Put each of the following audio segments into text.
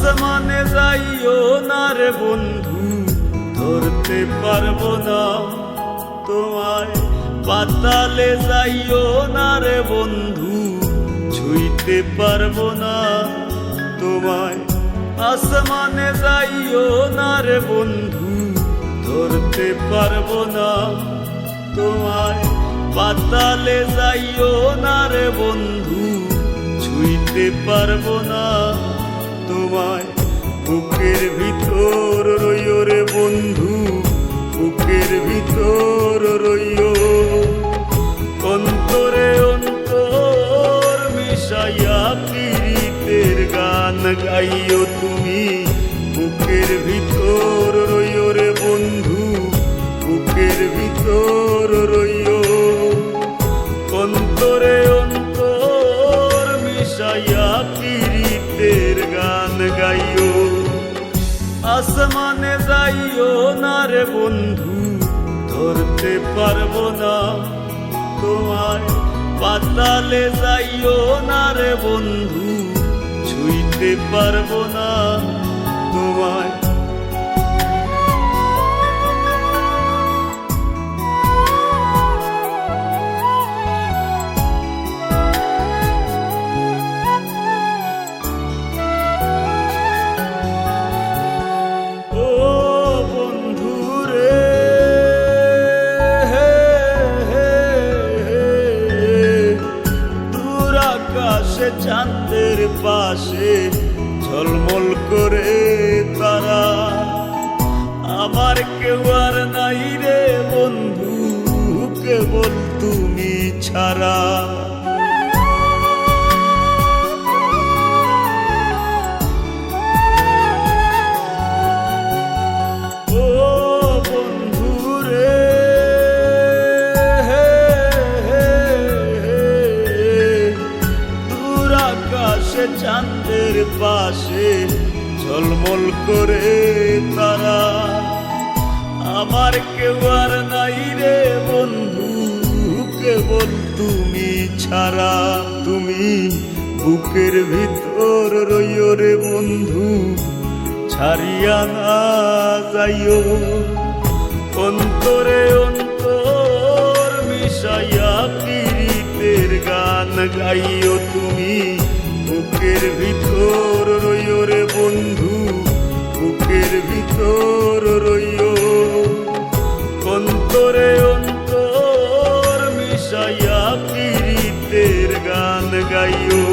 আসমানে যাইও না রে বন্ধু, ধরতে পারবো না তোমায়। পাতালে যাইও না রে বন্ধু, ছুঁইতে পারবো না তোমায়। আসমানে যাইও না রে বন্ধু, ধরতে পারবো না তোমায়। পাতালে যাইও না রে বন্ধু, ছুঁইতে পারবো না তোমায়। বুকের ভিতর রইও রে বন্ধু, বুকের ভিতর রইও। অন্তরে অন্তর মিশাইয়া পীড়িতের গান গাইও তুমি। বুকের ভিতর রইও রে বন্ধু, বুকের ভিতর রইও। অন্তরে অন্তর মিশাইয়া পীড়িতের গান গাইও। আসমানে যাইও না রে বন্ধু, ধরতে পারবো না তোমায়। পাতালে যাইও না রে বন্ধু, ছুঁইতে পারবো না তোমায়। চাঁদের পাশে ঝলমল করে তারা, আমার কেউ আর নাই রে বন্ধু, কেবল তুমি ছাড়া। ও বন্ধু রে, চাঁদের পাশে ঝলমল করে তারা, আমার কেউ আর নাই রে বন্ধু, কেবল তুমি ছাড়া। তুমি বুকের ভিতর রইও রে বন্ধু, ছাড়িয়া না যাইও। অন্তরে অন্তর মিশাইয়া পীড়িতের গান গাইও তুমি। বুকের ভিতর রইও রে বন্ধু, বুকের ভিতর রইও। অন্তরে অন্তর মিশাইয়া পীড়িতের গান গাইও।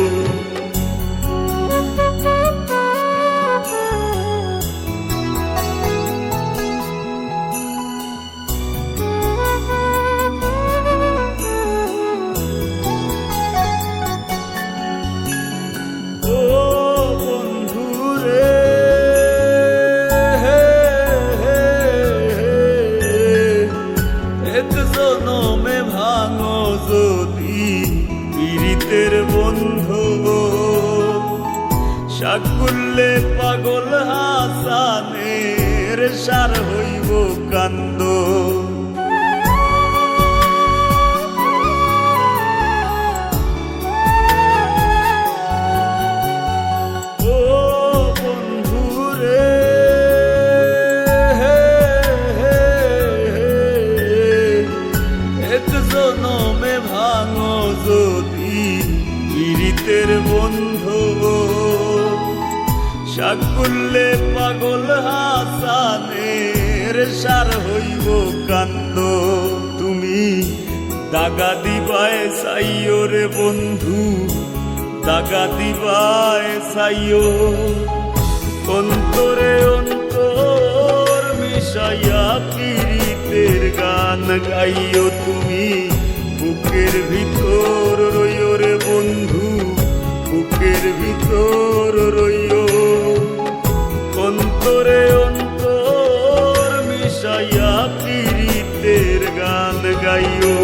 জনমে ভাঙো যদি পীড়িতের বন্ধু, সাকুল্যে পাগল হাসানের সার হইব কান্দ। জনমে ভাঙো যদি পীড়িতের বন্ধু, সাকুল্যে পাগল হাসানের সার হইব কান্দ। তুমি দাগা দিবায় চাইও রে বন্ধু, দাগা দিবায় চাইও। অন্তরে অন্তর মিশাইয়া পীড়িতের গান গাইও তুমি। বুকের ভিতর রইও রে বন্ধু, বুকের ভিতর রইও। অন্তরে অন্তর মিশাইয়া পীড়িতের গান গাইও।